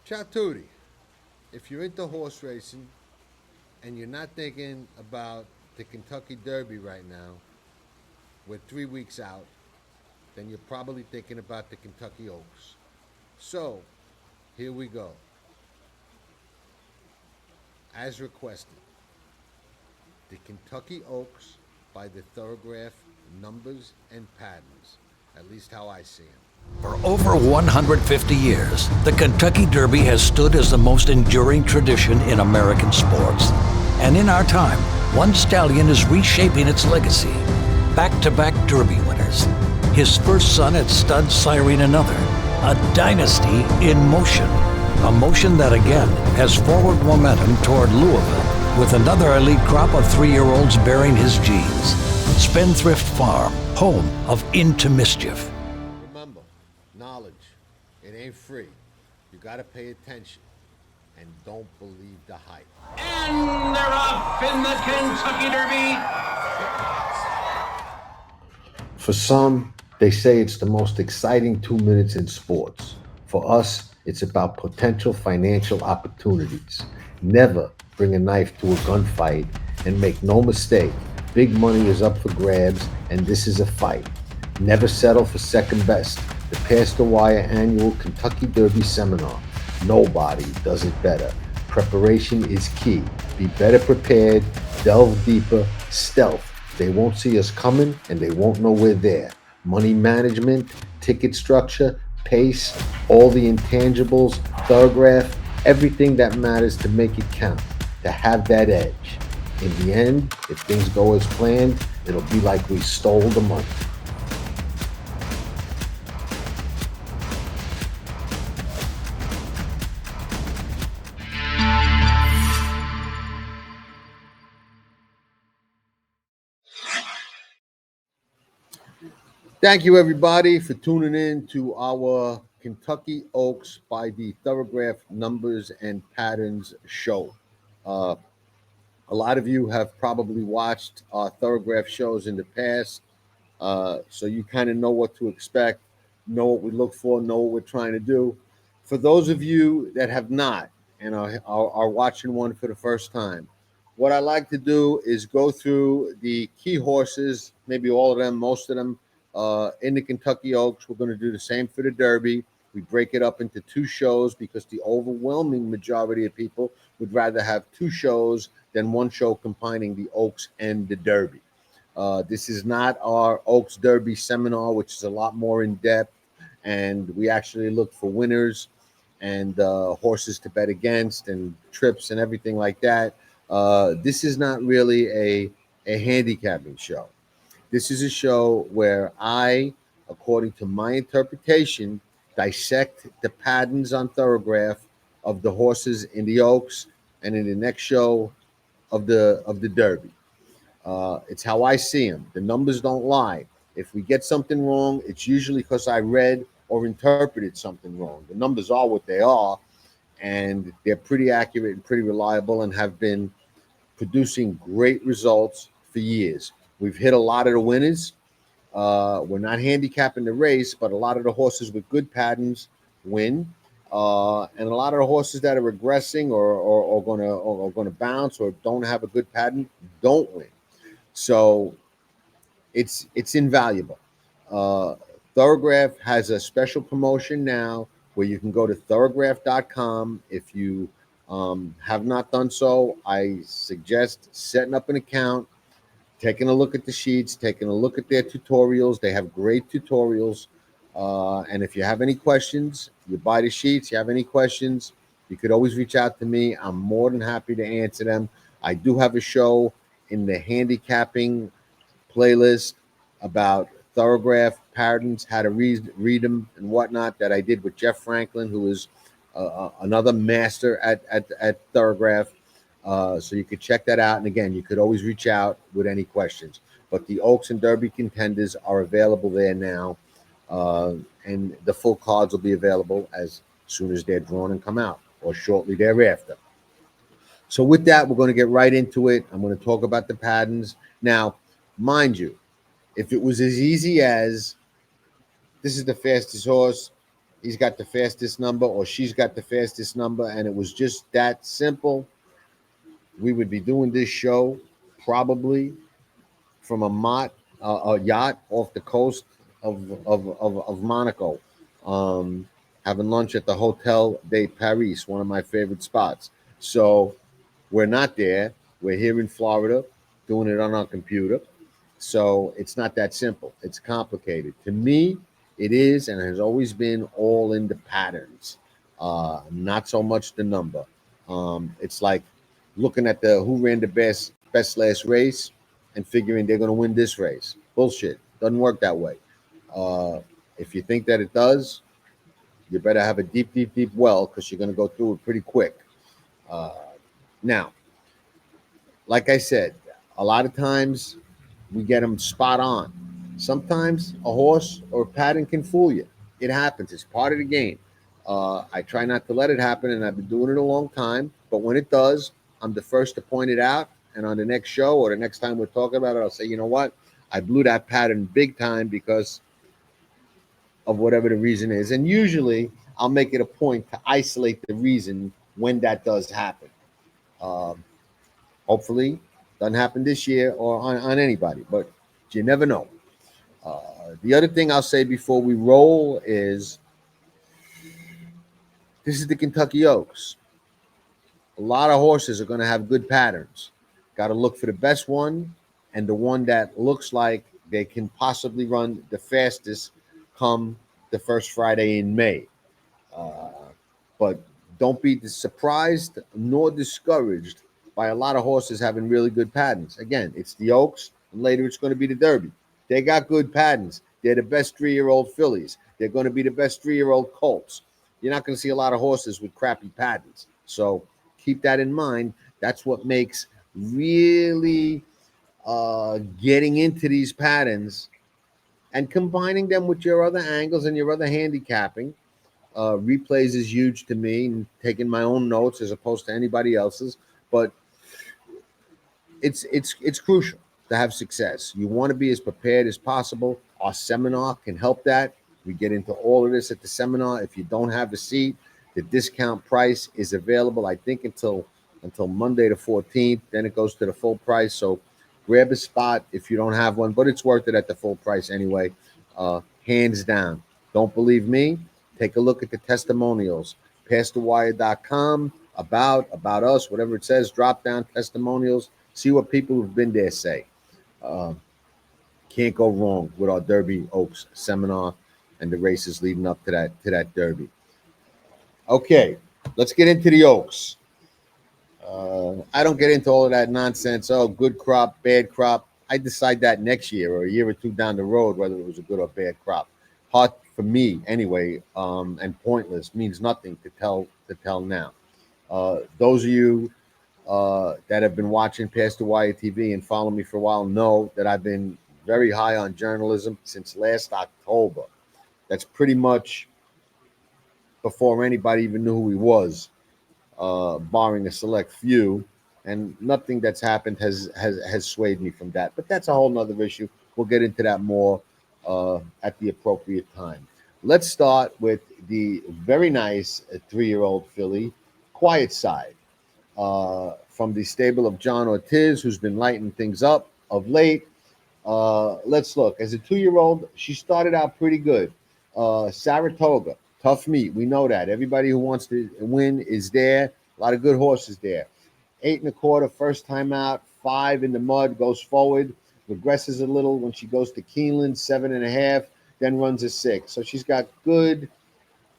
Ciao Tutti. If you're into horse racing and you're not thinking about the Kentucky Derby right now, we're 3 weeks out, then you're probably thinking about the Kentucky Oaks. So, here we go. As requested, the Kentucky Oaks by the Thorograph Numbers and Patterns, at least how I see them. For over 150 years, the Kentucky Derby has stood as the most enduring tradition in American sports. And in our time, one stallion is reshaping its legacy. Back-to-back Derby winners. His first son at stud siring another. A dynasty in motion. A motion that again has forward momentum toward Louisville, with another elite crop of 3-year-olds bearing his genes. Spendthrift Farm, home of Into Mischief. Remember, knowledge, it ain't free. You gotta pay attention and don't believe the hype. And they're off in the Kentucky Derby. For some, they say it's the most exciting 2 minutes in sports. For us, it's about potential financial opportunities. Never bring a knife to a gunfight, and make no mistake, big money is up for grabs and this is a fight. Never settle for second best. The Past the Wire annual Kentucky Derby seminar. Nobody does it better. Preparation is key. Be better prepared, delve deeper, stealth. They won't see us coming and they won't know we're there. Money management, ticket structure, pace, all the intangibles, Thorograph, everything that matters to make it count, to have that edge. In the end, if things go as planned, it'll be like we stole the money. Thank you, everybody, for tuning in to our Kentucky Oaks by the Thorograph Numbers and Patterns show. Uh, a lot of you have probably watched our Thorograph shows in the past, so you kind of know what to expect, know what we look for, know what we're trying to do. For those of you that have not and are watching one for the first time, what I like to do is go through the key horses, maybe all of them, most of them, in the Kentucky Oaks. We're going to do the same for the Derby. We break it up into two shows because the overwhelming majority of people would rather have two shows than one show combining the Oaks and the Derby. This is not our Oaks Derby seminar, which is a lot more in depth, and we actually look for winners and horses to bet against and trips and everything like that. This is not really a handicapping show. This is a show where I, according to my interpretation, dissect the patterns on Thorograph of the horses in the Oaks and in the next show of the Derby. It's how I see them. The numbers don't lie. If we get something wrong, it's usually because I read or interpreted something wrong. The numbers are what they are, and they're pretty accurate and pretty reliable and have been producing great results for years. We've hit a lot of the winners. We're not handicapping the race, but a lot of the horses with good patterns win. And a lot of the horses that are regressing or gonna bounce or don't have a good pattern don't win. So it's invaluable. Uh, Thorograph has a special promotion now where you can go to thorograph.com. If you have not done so, I suggest setting up an account, taking a look at the sheets, taking a look at their tutorials. They have great tutorials. And if you have any questions, you buy the sheets, you have any questions, you could always reach out to me. I'm more than happy to answer them. I do have a show in the handicapping playlist about Thorograph patterns, how to read them and whatnot, that I did with Jeff Franklin, who is another master at Thorograph. So you could check that out. And again, you could always reach out with any questions. But the Oaks and Derby contenders are available there now. And the full cards will be available as soon as they're drawn and come out, or shortly thereafter. So with that, we're going to get right into it. I'm going to talk about the patterns. Now, mind you, if it was as easy as this is the fastest horse, he's got the fastest number or she's got the fastest number, and it was just that simple, we would be doing this show probably from a yacht off the coast of Monaco, having lunch at the Hotel de Paris, one of my favorite spots. So we're not there. We're here in Florida doing it on our computer. So it's not that simple. It's complicated. To me, it is and has always been all in the patterns, not so much the number. It's like looking at the who ran the best last race and figuring they're going to win this race. Bullshit. Doesn't work that way. Uh, if you think that it does, you better have a deep well because you're going to go through it pretty quick. Uh, Now, like I said, a lot of times we get them spot on. Sometimes a horse or a pattern can fool you. It happens. It's part of the game. I try not to let it happen, and I've been doing it a long time. But when it does, I'm the first to point it out. And on the next show or the next time we're talking about it, I'll say, you know what? I blew that pattern big time because of whatever the reason is. And usually I'll make it a point to isolate the reason when that does happen. Um, Hopefully, doesn't happen this year or on anybody, but you never know. The other thing I'll say before we roll is this is the Kentucky Oaks. A lot of horses are going to have good patterns. Got to look for the best one and the one that looks like they can possibly run the fastest come the first Friday in May. Uh, but don't be surprised nor discouraged by a lot of horses having really good patterns. Again, it's the Oaks, and later it's going to be the Derby. They got good patterns. They're the best 3-year-old fillies. They're going to be the best 3-year-old colts. You're not going to see a lot of horses with crappy patterns. So keep that in mind. That's what makes really getting into these patterns and combining them with your other angles and your other handicapping. Replays is huge to me, and taking my own notes as opposed to anybody else's. But it's crucial to have success. You want to be as prepared as possible. Our seminar can help that. We get into all of this at the seminar. If you don't have a seat, the discount price is available, I think, until Monday the 14th. Then it goes to the full price. So grab a spot if you don't have one, but it's worth it at the full price anyway. Hands down. Don't believe me? Take a look at the testimonials. PassTheWire.com, about us, whatever it says, drop down testimonials. See what people who've been there say. Can't go wrong with our Derby Oaks seminar and the races leading up to that Derby. Okay, let's get into the Oaks. I don't get into all of that nonsense. Oh, good crop, bad crop. I decide that next year or a year or two down the road whether it was a good or bad crop. Hard for me anyway, and pointless, means nothing to tell now. Those of you that have been watching Past the Wire TV and follow me for a while know that I've been very high on journalism since last October. That's pretty much before anybody even knew who he was, barring a select few. And nothing that's happened has swayed me from that. But that's a whole nother issue. We'll get into that more at the appropriate time. Let's start with the very nice 3-year-old filly, Quiet Side, from the stable of John Ortiz, who's been lighting things up of late. Let's look. As a 2-year-old, she started out pretty good. Saratoga, tough meet. We know that. Everybody who wants to win is there. A lot of good horses there. 8 1/4, first time out. 5 in the mud, goes forward. Regresses a little when she goes to Keeneland, 7.5, then runs a 6. So she's got good,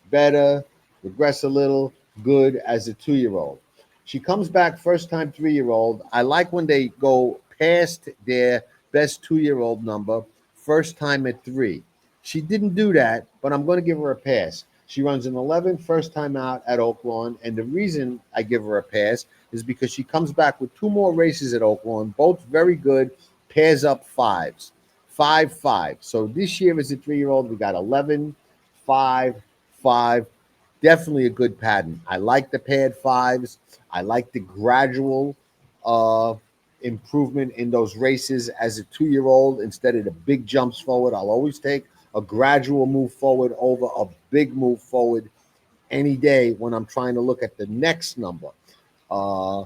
better, regress a little, good as a 2-year-old. She comes back first time 3-year-old. I like when they go past their best 2-year-old number, first time at 3. She didn't do that, but I'm going to give her a pass. She runs an 11 first time out at Oaklawn, and the reason I give her a pass is because she comes back with 2 more races at Oaklawn, both very good, pairs up 5s, 5 5. So this year as a 3-year-old, we got 11, 5, 5. Definitely a good pattern. I like the paired 5s. I like the gradual improvement in those races as a 2-year-old instead of the big jumps forward. I'll always take a gradual move forward over a big move forward any day when I'm trying to look at the next number. Uh,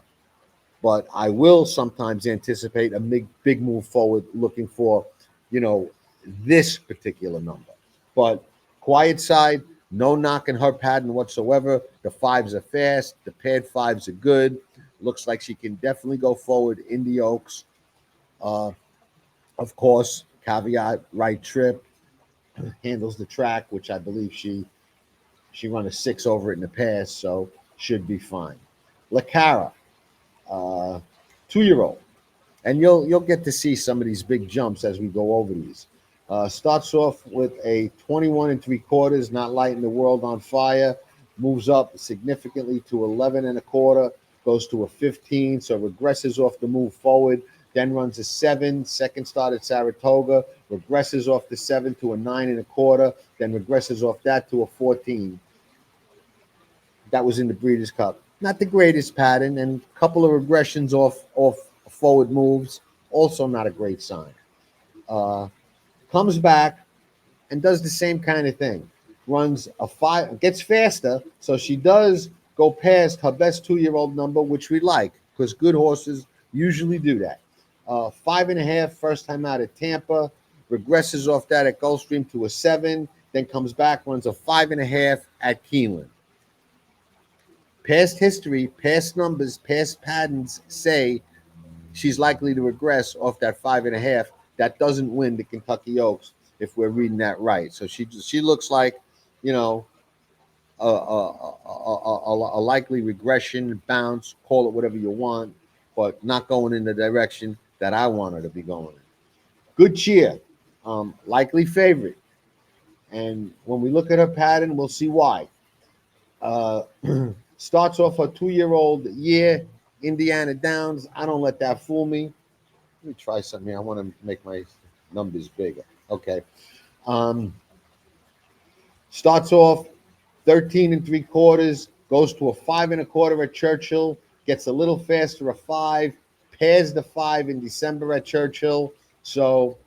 but I will sometimes anticipate a big move forward looking for, you know, this particular number. But quiet side, no knocking her pattern whatsoever. The fives are fast, the paired fives are good. Looks like she can definitely go forward in the Oaks. Uh, of course, caveat, right trip, handles the track, which I believe she run a six over it in the past, so should be fine. LaCara, 2-year-old, and you'll get to see some of these big jumps as we go over these. Starts off with a 21 and 3/4, not lighting the world on fire. Moves up significantly to 11 and a quarter. Goes to a 15, so regresses off the move forward. Then runs a 7. Second start at Saratoga. Regresses off the 7 to a 9 and a quarter. Then regresses off that to a 14. That was in the Breeders' Cup. Not the greatest pattern, and a couple of regressions off forward moves. Also not a great sign. Uh, Comes back and does the same kind of thing. Runs a 5, gets faster, so she does go past her best 2-year-old number, which we like because good horses usually do that. 5.5 first time out at Tampa, regresses off that at Gulfstream to a 7, then comes back, runs a 5.5 at Keeneland. Past history, past numbers, past patterns say she's likely to regress off that 5.5. That doesn't win the Kentucky Oaks if we're reading that right. So she looks like, you know, a likely regression, bounce, call it whatever you want, but not going in the direction that I want her to be going in. Good cheer, likely favorite. And when we look at her pattern, we'll see why. Uh, Starts off her 2-year-old year, Indiana Downs. I don't let that fool me. Let me try something here. I want to make my numbers bigger. Okay. Starts off 13 and 3/4, goes to a 5.25 at Churchill, gets a little faster, a 5, pairs the 5 in December at Churchill. So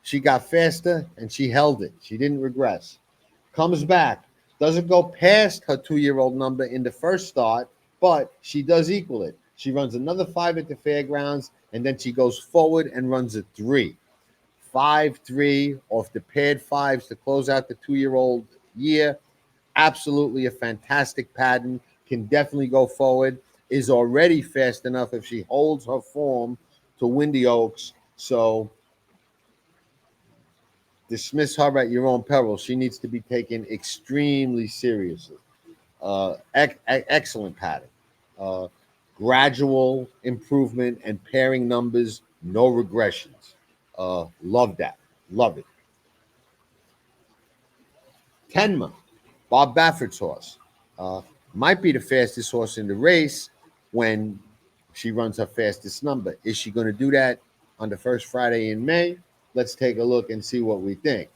she got faster and she held it. She didn't regress. Comes back, doesn't go past her 2-year-old number in the first start, but she does equal it. She runs another 5 at the fairgrounds, and then she goes forward and runs a 3. 5-3 off the paired 5s to close out the 2-year-old year. Absolutely a fantastic pattern. Can definitely go forward. Is already fast enough if she holds her form to win the Oaks. So dismiss her at your own peril. She needs to be taken extremely seriously. Excellent pattern. Uh, Gradual improvement and pairing numbers, no regressions. Love that. Love it. Tenma, Bob Baffert's horse. Uh, might be the fastest horse in the race when she runs her fastest number. Is she going to do that on the first Friday in May? Let's take a look and see what we think.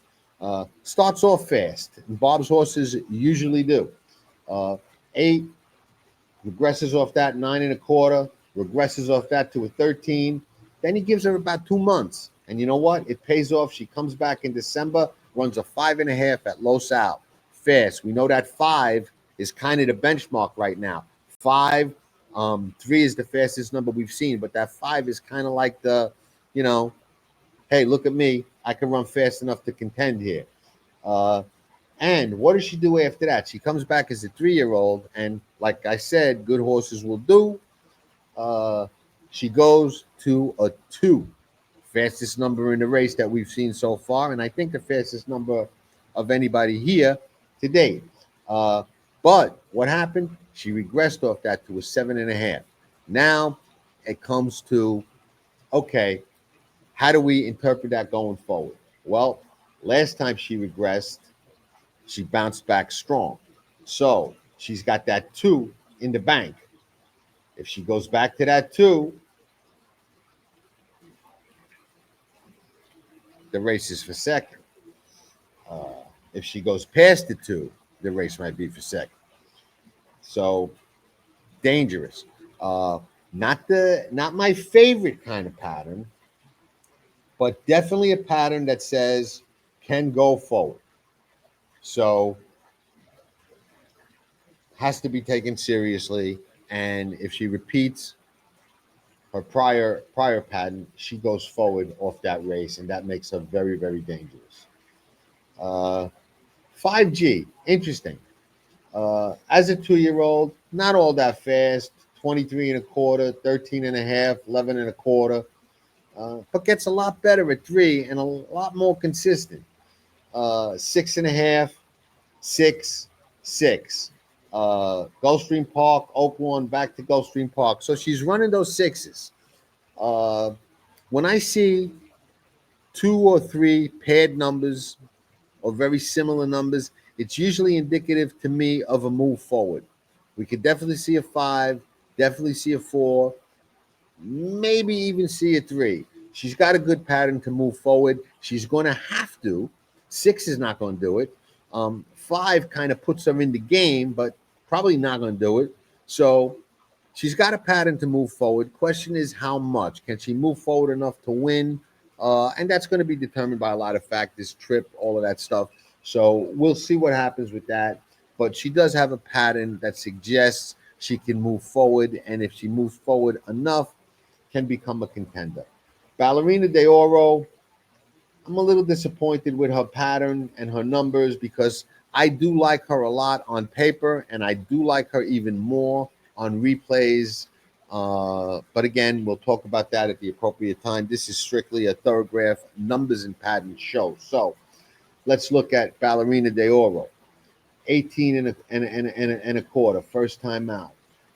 Starts off fast. And Bob's horses usually do. 8, regresses off that 9.25, regresses off that to a 13. Then he gives her about 2 months. And you know what? It pays off. She comes back in December, runs a 5.5 at Los Al. Fast. We know that 5 is kind of the benchmark right now. 5, 3 is the fastest number we've seen, but that 5 is kind of like the, you know, hey, look at me. I can run fast enough to contend here. And what does she do after that? She comes back as a 3-year-old, and like I said, good horses will do. She goes to a 2, fastest number in the race that we've seen so far, and I think the fastest number of anybody here to date. But what happened? She regressed off that to a 7.5. Now it comes to, okay, how do we interpret that going forward? Well, last time she regressed, she bounced back strong. So she's got that 2 in the bank. If she goes back to that 2, the race is for second. If she goes past the 2, the race might be for second. So dangerous. Not my favorite kind of pattern, but definitely a pattern that says, can go forward. So has to be taken seriously. And if she repeats her prior pattern, she goes forward off that race, and that makes her very, very dangerous. Uh, 5G, interesting. As a 2-year-old, not all that fast, 23 and a quarter, 13 and a half, 11 and a quarter, but gets a lot better at 3 and a lot more consistent. 6 and a half, 6, 6. Gulfstream Park, Oaklawn, back to Gulfstream Park. So she's running those sixes. Uh, when I see 2 or 3 paired numbers or very similar numbers, it's usually indicative to me of a move forward. We could definitely see a 5, definitely see a 4, maybe even see a 3. She's got a good pattern to move forward. She's going to have to. 6 is not going to do it. 5 kind of puts her in the game, but probably not going to do it. So she's got a pattern to move forward. Question is how much? Can she move forward enough to win? And that's going to be determined by a lot of factors, trip, all of that stuff. So we'll see what happens with that. But she does have a pattern that suggests she can move forward. And if she moves forward enough, can become a contender. Ballerina de Oro, I'm a little disappointed with her pattern and her numbers because I do like her a lot on paper, and I do like her even more on replays. But again, we'll talk about that at the appropriate time. This is strictly a Thorograph Numbers and Patterns show. So let's look at Ballerina de Oro. 18 and a quarter, first time out.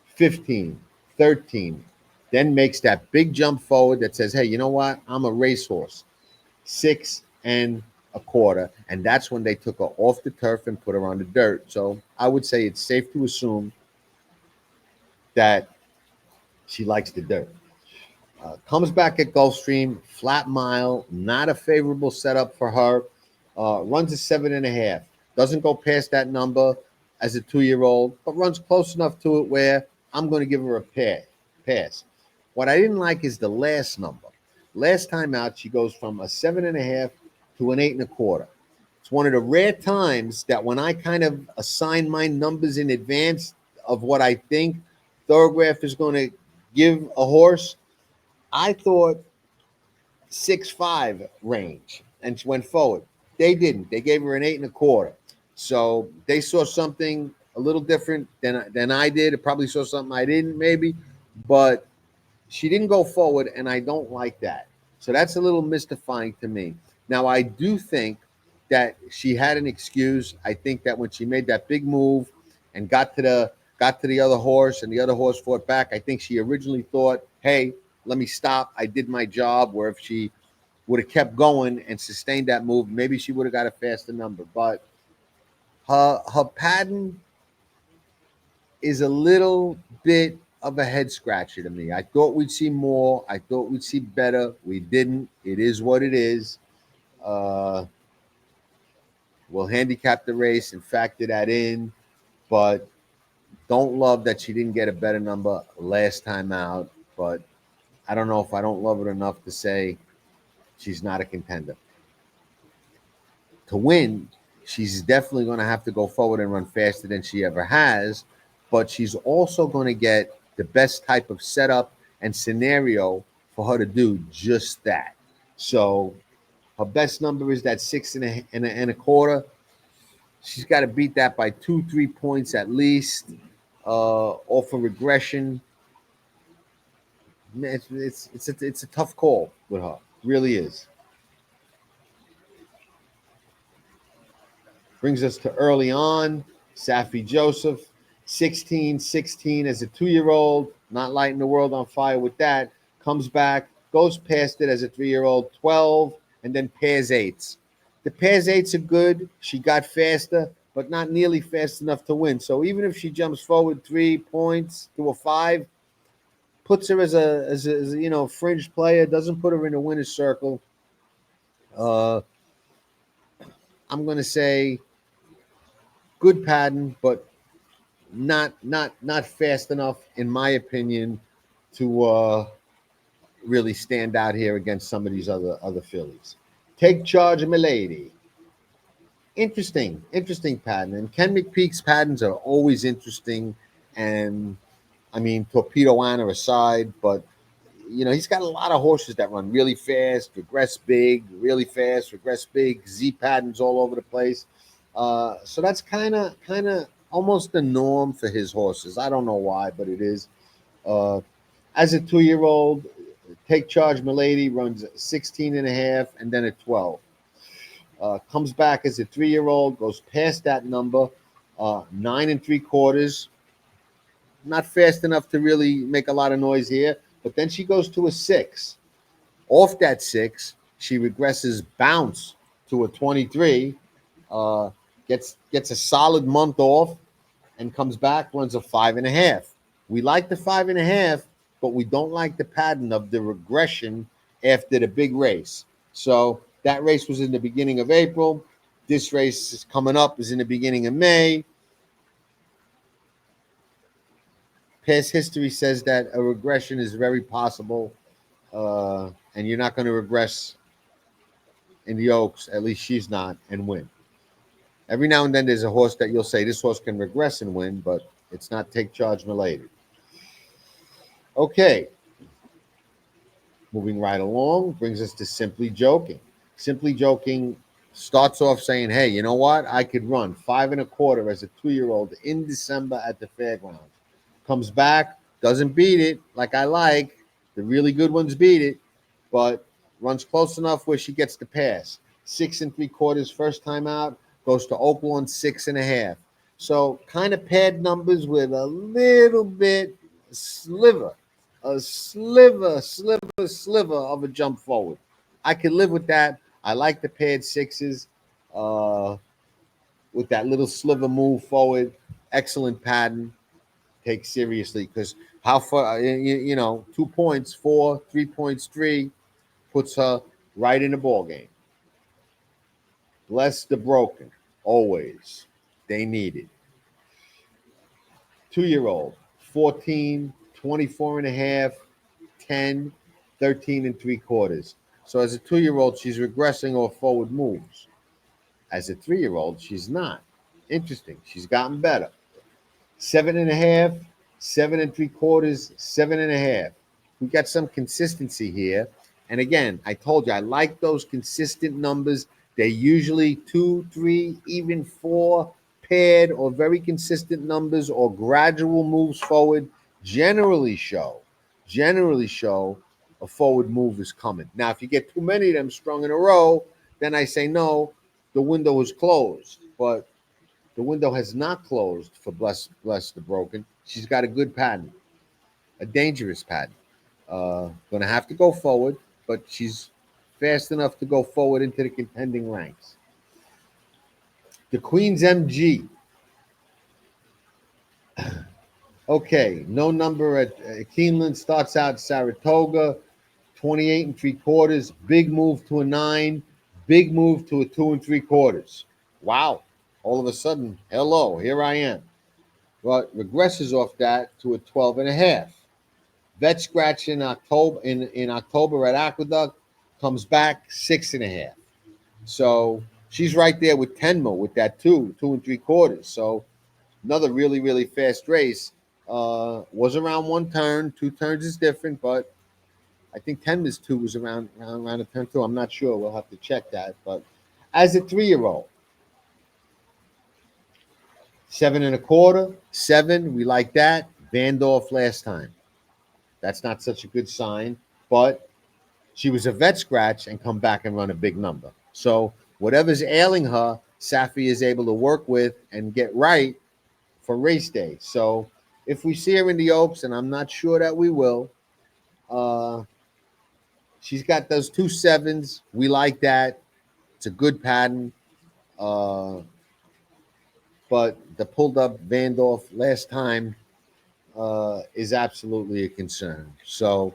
15, 13, then makes that big jump forward that says, hey, you know what? I'm a racehorse. 6 and a quarter. And that's when they took her off the turf and put her on the dirt. So I would say it's safe to assume that she likes the dirt. Comes back at Gulfstream, flat mile, not a favorable setup for her. Runs a 7.5. Doesn't go past that number as a 2-year-old, but runs close enough to it where I'm going to give her a pass. What I didn't like is the last number. Last time out, she goes from a 7.5 to an 8.25. It's one of the rare times that when I kind of assign my numbers in advance of what I think Thorograph is going to give a horse, I thought 6.5 range, and she went forward. They didn't. They gave her an 8.25. So they saw something a little different than I did. It probably saw something I didn't, maybe, but she didn't go forward, and I don't like that. So that's a little mystifying to me. Now, I do think that she had an excuse. I think that when she made that big move and got to the other horse, and the other horse fought back, I think she originally thought, hey, let me stop. I did my job. Where if she would have kept going and sustained that move, maybe she would have got a faster number. But her pattern is a little bit of a head scratcher to me. I thought we'd see more. I thought we'd see better. We didn't. It is what it is. We'll handicap the race and factor that in, but don't love that she didn't get a better number last time out. But I don't know if I don't love her enough to say she's not a contender. To win, she's definitely going to have to go forward and run faster than she ever has, but she's also going to get the best type of setup and scenario for her to do just that. So her best number is that 6.25. She's got to beat that by 2-3 points at least, off a regression. It's a tough call with her. It really is. Brings us to early on. Safi Joseph, 16 as a 2-year-old, not lighting the world on fire with that. Comes back, goes past it as a 3-year-old, 12, and then pairs 8s. The pairs 8s are good. She got faster, but not nearly fast enough to win. So even if she jumps forward 3 points to a 5, puts her as a fringe player, doesn't put her in a winner's circle. I'm going to say good pattern, but not fast enough, in my opinion, to really stand out here against some of these other fillies. Take Charge, Milady. Interesting pattern. And Ken McPeak's patterns are always interesting. And I mean, Torpedo Anna aside, but he's got a lot of horses that run really fast, regress big, really fast, regress big, Z patterns all over the place. So that's kind of almost the norm for his horses. I don't know why, but it is. Uh, as a 2-year-old, Take Charge Milady runs 16 and a half and then a 12. Comes back as a 3-year-old, goes past that number, 9 3/4. Not fast enough to really make a lot of noise here, but then she goes to a 6. Off that 6, she regresses bounce to a 23, uh, gets a solid month off, and comes back, runs a 5.5. We like the 5.5, but we don't like the pattern of the regression after the big race. So that race was in the beginning of April. This race is coming up is in the beginning of May. Past history says that a regression is very possible, and you're not going to regress in the Oaks, at least she's not, and win. Every now and then there's a horse that you'll say this horse can regress and win, but it's not Take Charge Milady. Okay, moving right along brings us to Simply Joking. Simply Joking starts off saying, hey, you know what? I could run 5.25 as a 2-year-old in December at the fairgrounds. Comes back, doesn't beat it like I like. The really good ones beat it, but runs close enough where she gets the pass. 6 3/4 first time out, goes to Oaklawn 6.5. So kind of pad numbers with a little bit sliver of a jump forward. I can live with that. I like the pad 6s uh, with that little sliver move forward. Excellent pattern. Take seriously because how far, 2 points, 4, 3 points, 3 puts her right in the ball game. Bless the broken. Always. They need it. 2-year-old, 14, 24 and a half, 10, 13 3/4. So as a 2-year-old, she's regressing off forward moves. As a 3-year-old, she's not. Interesting. She's gotten better. 7.5, 7 3/4, 7.5. We got some consistency here. And again, I told you I like those consistent numbers. They're usually 2, 3, even 4 paired or very consistent numbers or gradual moves forward generally show a forward move is coming. Now, if you get too many of them strung in a row, then I say no, the window is closed. But the window has not closed for Bless the Broken. She's got a good pattern, a dangerous pattern. Going to have to go forward, but she's fast enough to go forward into the contending ranks. The Queen's MG. Okay, no number at Keeneland. Starts out Saratoga, 28 3/4. Big move to a 9. Big move to a 2 3/4. Wow. All of a sudden, hello, here I am. But regresses off that to a 12.5. Vet scratch in October at Aqueduct, comes back 6.5. So she's right there with Tenma with that 2 3/4. So another really, really fast race. Was around 1 turn. 2 turns is different, but I think Tenma's 2 was around a turn 2. I'm not sure. We'll have to check that. But as a 3-year-old, 7.25, 7. We like that. Vandorf last time. That's not such a good sign, but she was a vet scratch and come back and run a big number. So whatever's ailing her, Safi is able to work with and get right for race day. So if we see her in the Oaks, and I'm not sure that we will, she's got those 2 7s. We like that. It's a good pattern. But the pulled up Vandorf last time is absolutely a concern. So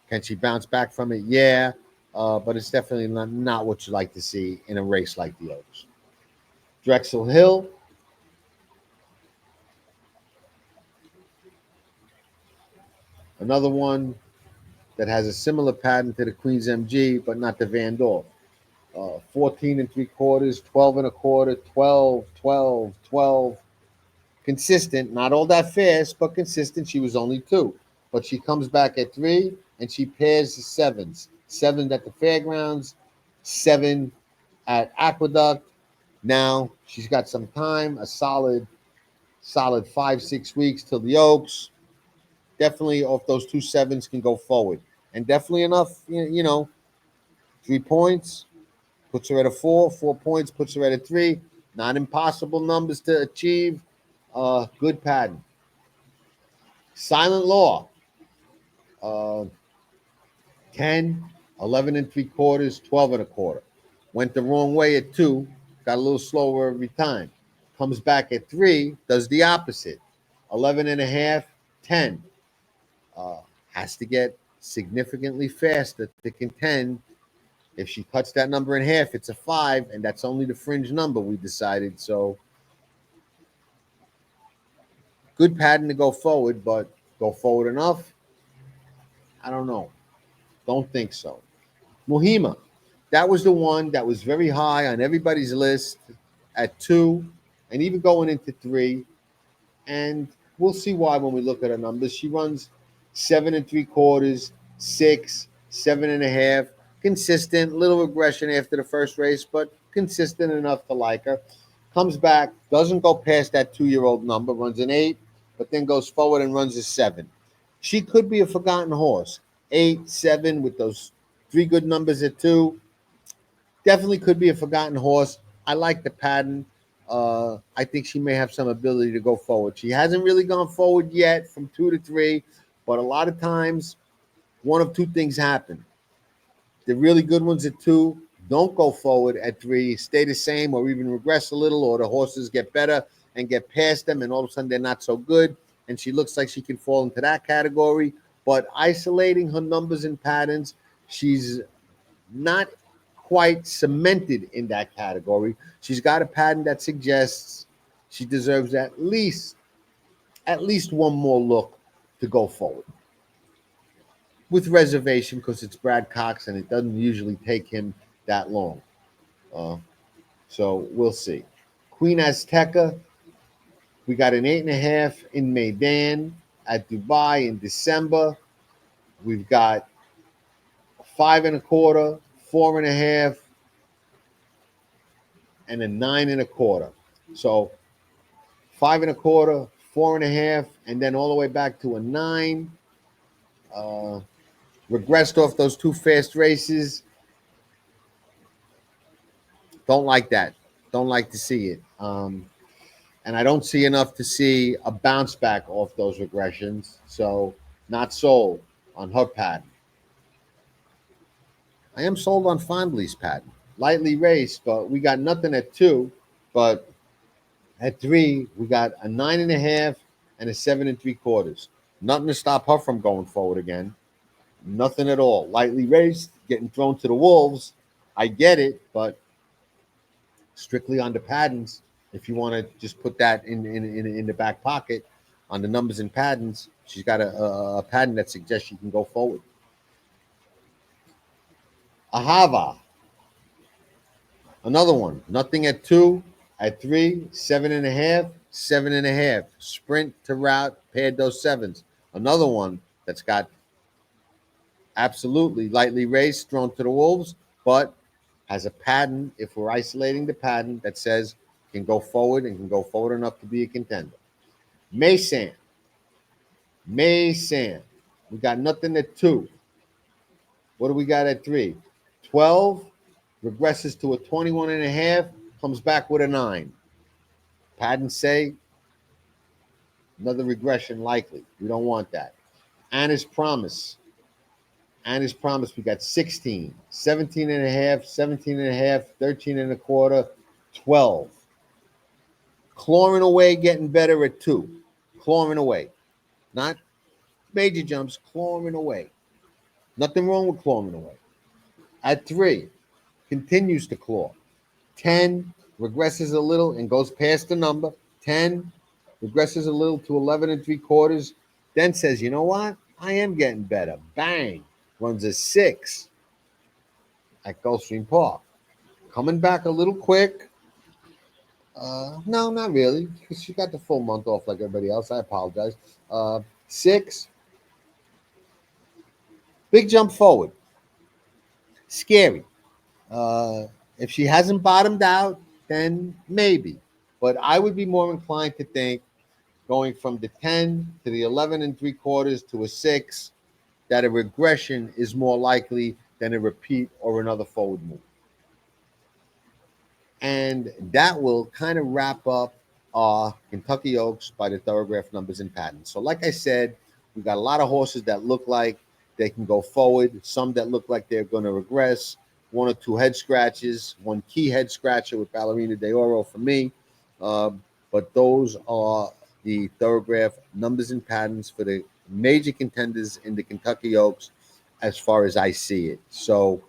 can she bounce back from it? Yeah, but it's definitely not what you like to see in a race like the Oaks. Drexel Hill. Another one that has a similar pattern to the Queen's MG, but not the Vandorf. 14 and 3/4, 12 and a quarter, 12, 12, 12. Consistent, not all that fast, but consistent. She was only 2. But she comes back at 3 and she pairs the sevens. 7 at the fairgrounds, 7 at Aqueduct. Now she's got some time, a solid 5-6 weeks till the Oaks. Definitely off those 2 sevens can go forward. And definitely enough, 3 points puts her at a 4. 4 points puts her at a 3. Not impossible numbers to achieve. Good pattern. Silent Law. Uh, 10, 11 and 3/4, 12 and a quarter. Went the wrong way at 2. Got a little slower every time. Comes back at 3. Does the opposite. 11 and a half, 10. Has to get significantly faster to contend. If she cuts that number in half, it's a 5, and that's only the fringe number we decided. So good pattern to go forward, but go forward enough? I don't know. Don't think so. Mohima, that was the one that was very high on everybody's list at 2 and even going into 3. And we'll see why when we look at her numbers. She runs 7 and 3/4, 6, 7 and a half. Consistent, little regression after the first race, but consistent enough to like her. Comes back, doesn't go past that 2-year-old number, runs an 8, but then goes forward and runs a 7. She could be a forgotten horse. 8, 7 with those 3 good numbers at 2. Definitely could be a forgotten horse. I like the pattern. I think she may have some ability to go forward. She hasn't really gone forward yet from 2 to 3, but a lot of times one of 2 things happen. The really good ones at 2 don't go forward at 3, stay the same or even regress a little, or the horses get better and get past them, and all of a sudden they're not so good. And she looks like she can fall into that category. But isolating her numbers and patterns, she's not quite cemented in that category. She's got a pattern that suggests she deserves at least one more look to go forward. With reservation, because it's Brad Cox and it doesn't usually take him that long. Uh, so we'll see. Queen Azteca, we got an 8.5 in Maidan at Dubai in December. We've got 5.25, 4.5, and a 9.25. So 5.25, 4.5, and then all the way back to a 9. Regressed off those 2 fast races. Don't like that. Don't like to see it. And I don't see enough to see a bounce back off those regressions. So not sold on her pattern. I am sold on Fondley's pattern. Lightly raced, but we got nothing at 2. But at 3, we got a 9.5 and a 7 and 3/4. Nothing to stop her from going forward again. Nothing at all. Lightly raced, getting thrown to the wolves. I get it, but strictly on the patterns. If you want to just put that in the back pocket on the numbers and patterns, she's got a pattern that suggests she can go forward. Ahava, another one. Nothing at 2, at 3, 7.5, 7.5. Sprint to route, paired those 7s. Another one that's got absolutely lightly raced, thrown to the wolves, but has a pattern, if we're isolating the pattern, that says can go forward and can go forward enough to be a contender. Maysan. We got nothing at 2. What do we got at 3? 12, regresses to a 21.5, comes back with a 9. Patterns say another regression likely. We don't want that. Anna's Promise. We got 16, 17.5, 17.5, 13.25, 12. Clawing away, getting better at 2. Clawing away. Not major jumps, clawing away. Nothing wrong with clawing away. At 3, continues to claw. 10, regresses a little and goes past the number. 10, regresses a little to 11 and 3/4. Then says, you know what? I am getting better. Bang. Runs a 6 at Gulfstream Park. Coming back a little quick. No, not really. She got the full month off like everybody else. I apologize. 6, big jump forward. Scary. Uh, if she hasn't bottomed out, then maybe. But I would be more inclined to think going from the 10 to the 11 and 3/4 to a 6, that a regression is more likely than a repeat or another forward move. And that will kind of wrap up our Kentucky Oaks by the Thorograph Numbers and Patterns. So, like I said, we got a lot of horses that look like they can go forward, some that look like they're going to regress, one or two head scratches, one key head scratcher with Ballerina de Oro for me. But those are the Thorograph Numbers and Patterns for the major contenders in the Kentucky Oaks as far as I see it. So,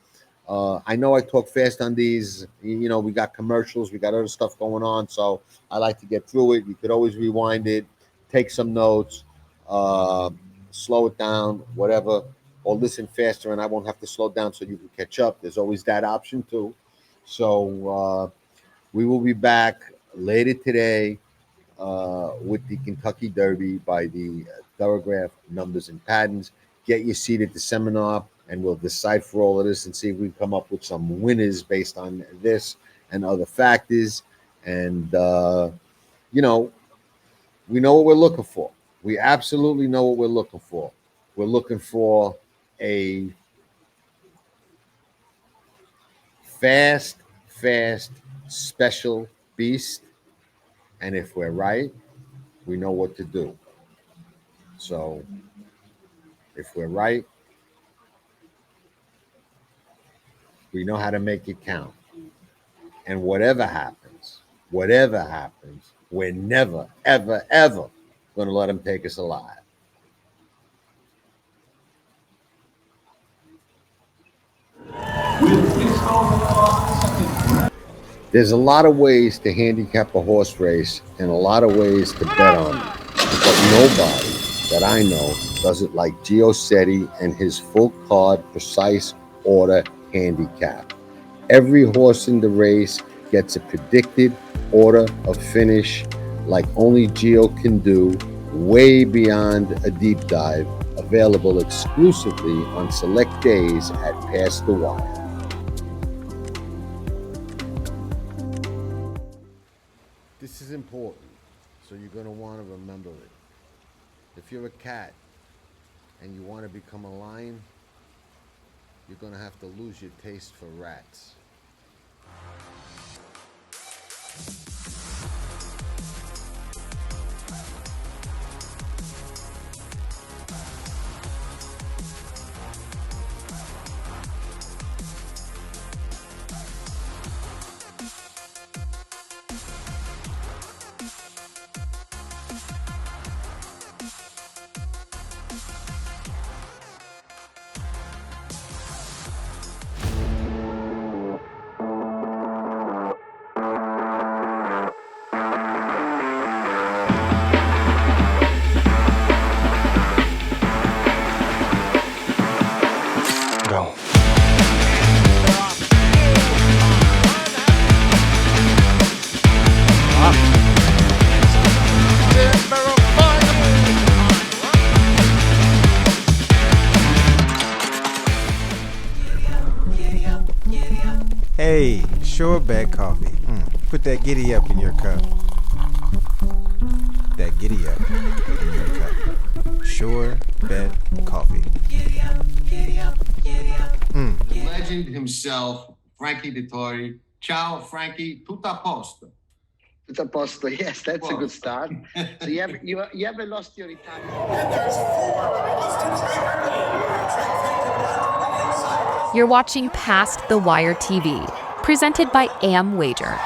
I know I talk fast on these. You know, we got commercials, we got other stuff going on, so I like to get through it. You could always rewind it, take some notes, uh, slow it down, whatever, or listen faster, and I won't have to slow down so you can catch up. There's always that option too. So we will be back later today with the Kentucky Derby by the Thorograph Numbers and Patterns. Get your seat at the seminar, and we'll decipher all of this and see if we can come up with some winners based on this and other factors. And, you know, we know what we're looking for. We absolutely know what we're looking for. We're looking for a fast special beast. And if we're right, we know what to do. So if we're right, we know how to make it count. And whatever happens, we're never, ever going to let them take us alive. There's a lot of ways to handicap a horse race and a lot of ways to bet on it. But nobody that I know does it like Gio Setti and his full card, precise order handicap. Every horse in the race gets a predicted order of finish like only Gio can do, way beyond a deep dive, available exclusively on select days at Past the Wire. This is important, so you're going to want to remember it. If you're a cat and you want to become a lion, you're going to have to lose your taste for rats. Hey, Sure Bet Coffee. Put that giddy up in your cup. That giddy up in your cup. Sure Bet Coffee. The legend himself, Frankie Dettori. Ciao, Frankie. Tutto a posto. Tutto a posto. Yes, that's a good start. So you haven't lost your Italian. You're watching Past the Wire TV, presented by Am Wager.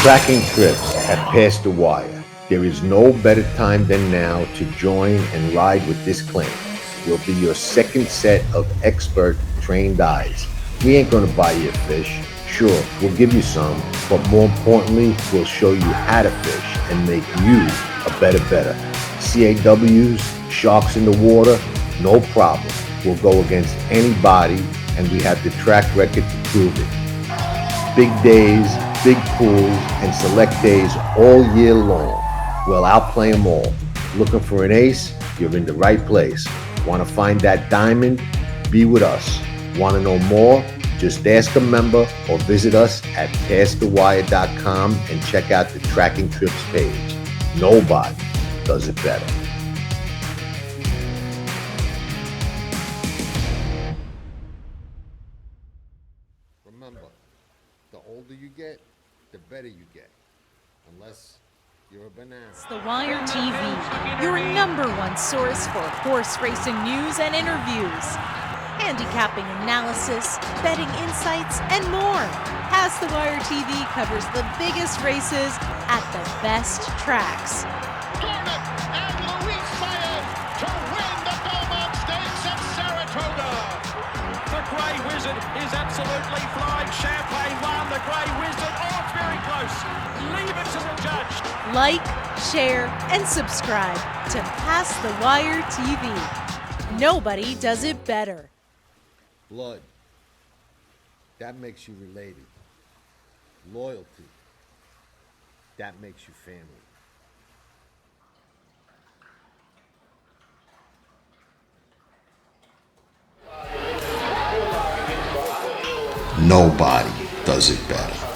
Tracking trips at Past the Wire. There is no better time than now to join and ride with this clan. We'll be your second set of expert trained eyes. We ain't gonna buy you a fish. Sure, we'll give you some, but more importantly, we'll show you how to fish and make you a better. CAWs, sharks in the water, no problem. We'll go against anybody, and we have the track record to prove it. Big days, big pools, and select days all year long. Well, I'll play them all. Looking for an ace? You're in the right place. Want to find that diamond? Be with us. Want to know more? Just ask a member or visit us at PastTheWire.com and check out the tracking trips page. Nobody does it better. Remember, the older you get, the better you get. Unless you're a banana. It's The Wire TV, your #1 source for horse racing news and interviews, handicapping analysis, betting insights, and more. Past the Wire TV covers the biggest races at the best tracks. Garnet and Luis Saez to win the Belmont Stakes at Saratoga. The Grey Wizard is absolutely flying. Champagne won. The Grey Wizard. Oh, it's very close. Leave it to the judge. Like, share, and subscribe to Past the Wire TV. Nobody does it better. Blood. That makes you related. Loyalty. That makes you family. Nobody does it better.